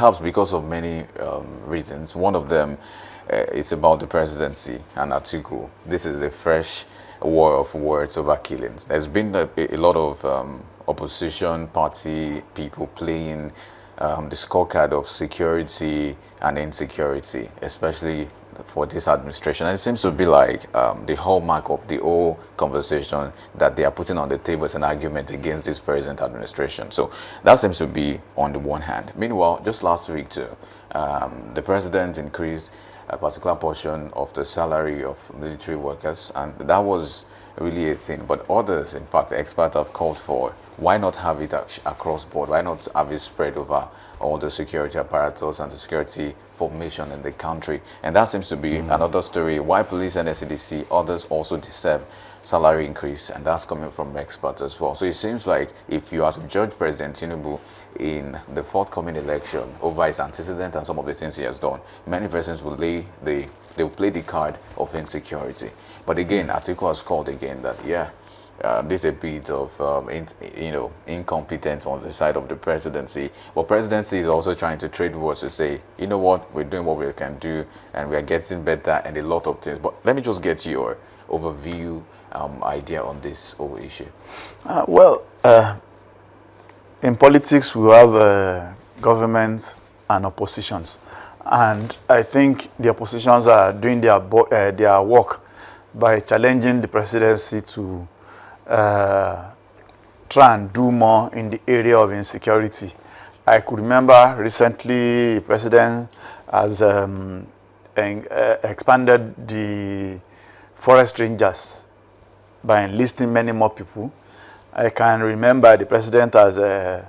perhaps because of many reasons. One of them is about the presidency and Atiku. This is a fresh war of words over killings. There's been a lot of opposition party people playing the scorecard of security and insecurity, especially for this administration. And it seems to be like the hallmark of the whole conversation that they are putting on the table as an argument against this present administration. So that seems to be on the one hand. Meanwhile, just last week too, the president increased a particular portion of the salary of military workers, and that was really a thing. But others, in fact, the experts have called for, why not have it across board? Why not have it spread over all the security apparatus and the security formation in the country? And that seems to be another story. Why police and SCDC, others also deserve salary increase, and that's coming from experts as well. So it seems like if you are to judge President Tinubu in the forthcoming election over his antecedent and some of the things he has done, many persons will they'll play the card of insecurity. But again, Atiku has called again that, there's a bit of incompetence on the side of the presidency. But presidency is also trying to trade words to say, you know what, we're doing what we can do and we are getting better and a lot of things. But let me just get your overview idea on this whole issue. In politics we have government and oppositions, and I think the oppositions are doing their work by challenging the presidency to try and do more in the area of insecurity. I could remember recently the president has expanded the forest rangers by enlisting many more people. I can remember the president has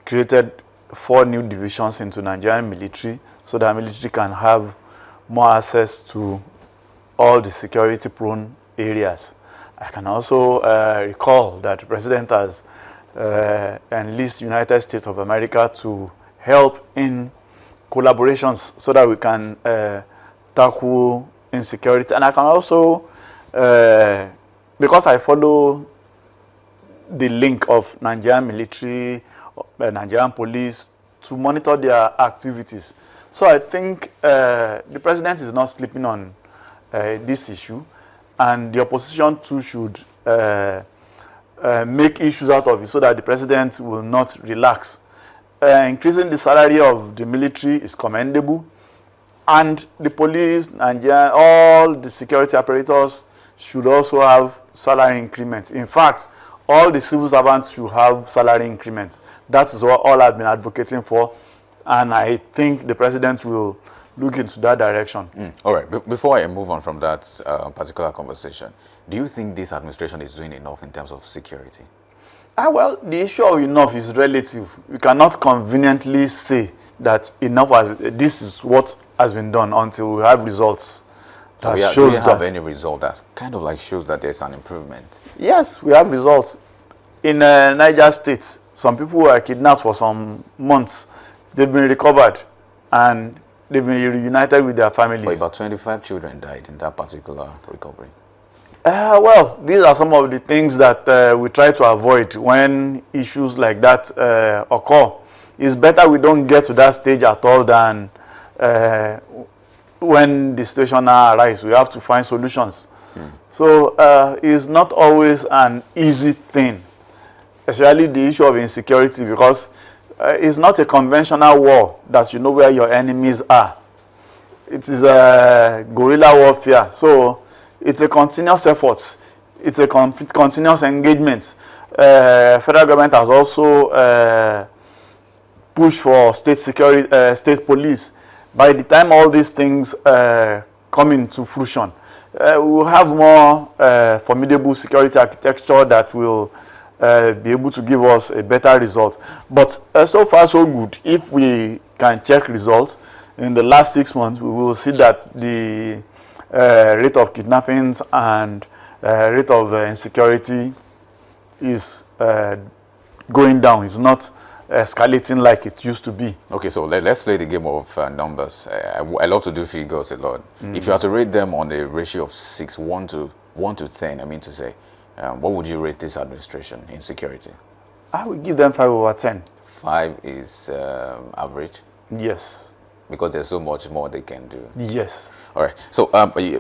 created 4 new divisions into Nigerian military so that military can have more access to all the security prone areas. I can also recall that the president has enlisted United States of America to help in collaborations so that we can tackle insecurity. And I can also, because I follow the link of Nigerian military, Nigerian police, to monitor their activities. So I think the president is not sleeping on this issue, and the opposition too should make issues out of it so that the president will not relax. Increasing the salary of the military is commendable, and the police, Nigeria, all the security apparatus should also have salary increments. In fact, all the civil servants should have salary increments. That is what all I've been advocating for, and I think the president will look into that direction. All right. Before I move on from that particular conversation, do you think this administration is doing enough in terms of security? Well, the issue of enough is relative. We cannot conveniently say that enough this is what has been done until we have results. Do we have any result that kind of like shows that there's an improvement? Yes, we have results. In Niger State, some people were kidnapped for some months. They've been recovered and they've been reunited with their families. But about 25 children died in that particular recovery. Well, these are some of the things that we try to avoid when issues like that occur. It's better we don't get to that stage at all than when the situation now arises. We have to find solutions. So it's not always an easy thing, especially the issue of insecurity, because it's not a conventional war that you know where your enemies are. It is a guerrilla warfare. So it's a continuous effort. It's a continuous engagement. Federal government has also pushed for state security, state police. By the time all these things come into fruition, we will have more formidable security architecture that will be able to give us a better result. But so far so good. If we can check results in the last 6 months, we will see that the rate of kidnappings and rate of insecurity is going down. It's not escalating like it used to be. Okay, so let's play the game of numbers. I love to do figures a lot. If you had to rate them on a ratio of 6, 1 to 10, I mean to say, what would you rate this administration in security? I would give them 5/10. 5 is average. Yes. Because there's so much more they can do. Yes. All right. So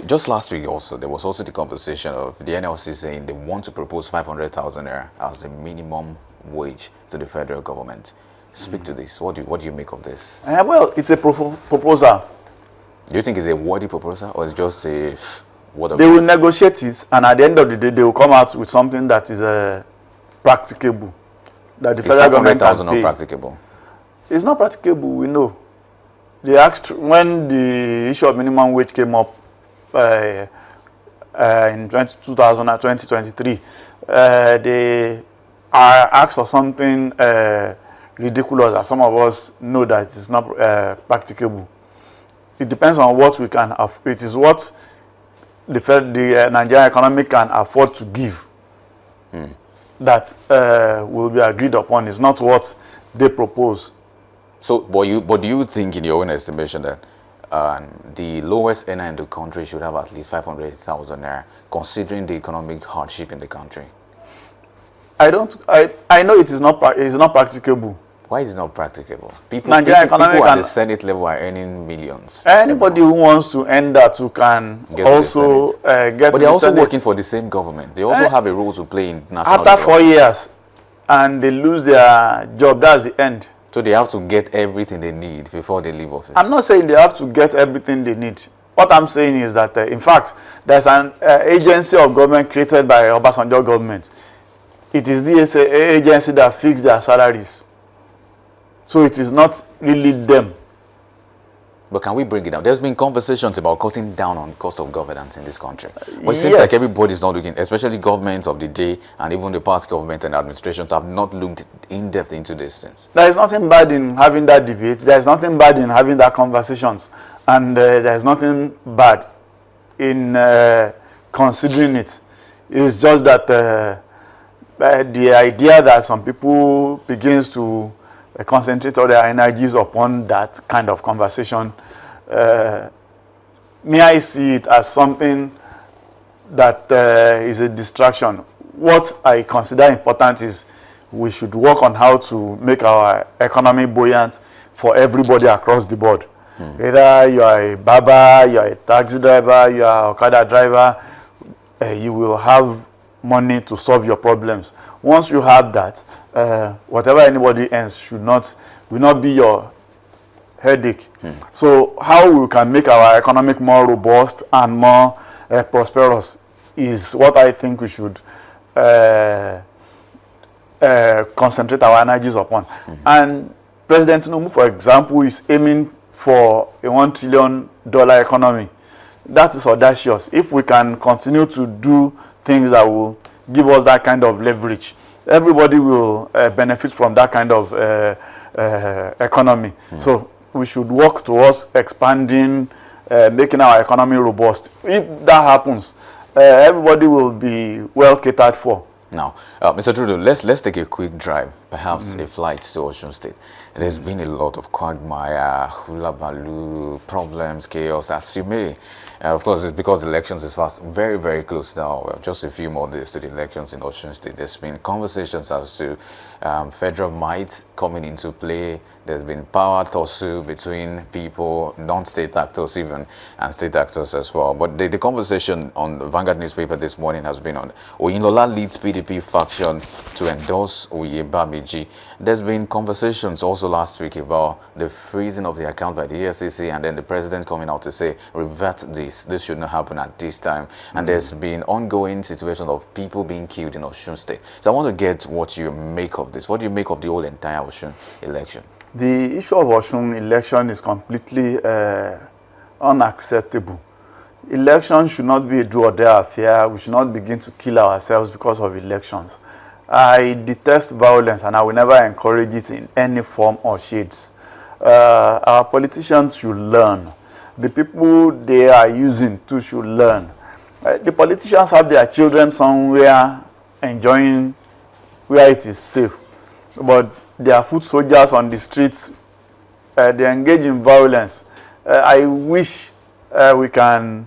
just last week also, there was also the conversation of the NLC saying they want to propose 500,000 naira as the minimum wage to the federal government. Speak to this. What do you make of this? Well, it's a proposal. Do you think it's a worthy proposal, or it's just a word of They will negotiate it, and at the end of the day, they will come out with something that is practicable. That the federal government can pay. Not practicable. It's not practicable, we know. They asked when the issue of minimum wage came up in 2023. They asked for something ridiculous, as some of us know that it's not practicable. It depends on what we can afford. It is what the Nigerian economy can afford to give that will be agreed upon. It's not what they propose. So, but do you think, in your own estimation, that the lowest earner in the country should have at least 500,000 naira, considering the economic hardship in the country? I know it is not practicable. Why is it not practicable? People at the Senate level are earning millions. Anybody who wants to earn that who can also get. But they're also working for the same government. They also have a role to play in national after 4 years, and they lose their job. That's the end. So they have to get everything they need before they leave office. I'm not saying they have to get everything they need. What I'm saying is that, in fact, there's an agency of government created by Obasanjo government. It is this agency that fixes their salaries. So it is not really them. But can we bring it down? There's been conversations about cutting down on cost of governance in this country. But it seems like everybody's not looking, especially governments of the day and even the past government and administrations have not looked in depth into these things. There is nothing bad in having that debate. There is nothing bad in having that conversations. And there is nothing bad in considering it. It's just that the idea that some people begins to concentrate all their energies upon that kind of conversation, may I see it as something that is a distraction. What I consider important is we should work on how to make our economy buoyant for everybody across the board. Whether you are a barber, you are a taxi driver, you are an Okada driver, you will have money to solve your problems. Once you have that, whatever anybody else will not be your headache. So how we can make our economic more robust and more prosperous is what I think we should concentrate our energies upon. And President Tinubu, for example, is aiming for a $1 trillion economy. That is audacious. If we can continue to do things that will give us that kind of leverage, everybody will benefit from that kind of economy. So we should work towards expanding, making our economy robust. If that happens, everybody will be well catered for. Now, Mr. Trudeau, let's take a quick drive, perhaps a flight to Osun State. There's been a lot of quagmire, hula baloo, problems, chaos, as you may. Of course, it's because the elections is fast, very, very close now. We have just a few more days to the elections in Osun State. There's been conversations as to federal might coming into play. There's been power tussle between people, non-state actors even, and state actors as well. But the conversation on the Vanguard newspaper this morning has been on Oyinlola leads PDP faction to endorse Oyebamiji. There's been conversations also last week about the freezing of the account by the EFCC, and then the president coming out to say, revert this. This should not happen at this time. And there's been ongoing situation of people being killed in Osun State. So I want to get what you make of this. What do you make of the whole entire Osun election? The issue of Osun election is completely unacceptable. Election should not be a do or die affair. We should not begin to kill ourselves because of elections. I detest violence and I will never encourage it in any form or shades. Our politicians should learn. The people they are using too should learn. The politicians have their children somewhere enjoying where it is safe. But they are foot soldiers on the streets. They engage in violence. I wish we can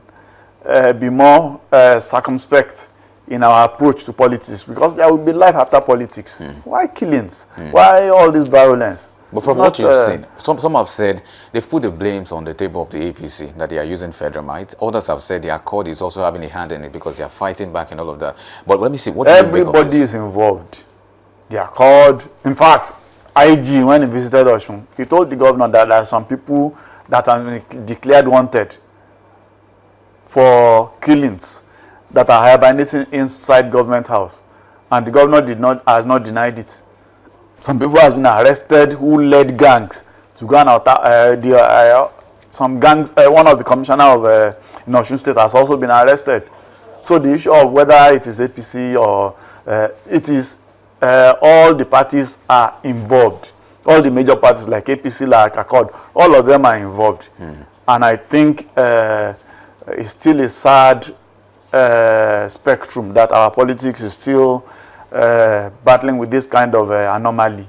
be more circumspect in our approach to politics, because there will be life after politics. Why killings? Why all this violence? But from what you've seen, some have said they've put the blames on the table of the APC, that they are using federal might. Others have said the Accord is also having a hand in it because they are fighting back and all of that. But let me see, what do you make of this? Everybody is involved. The Accord, in fact, IG, when he visited Osun, he told the governor that there are some people that have been declared wanted for killings that are hibernating inside government house. And the governor has not denied it. Some people have been arrested who led gangs to go and attack some gangs. One of the commissioner of in Osun State has also been arrested. So the issue of whether it is APC or it is all the parties are involved. All the major parties like APC, like Accord, all of them are involved. And I think it's still a sad spectrum that our politics is still battling with this kind of anomaly.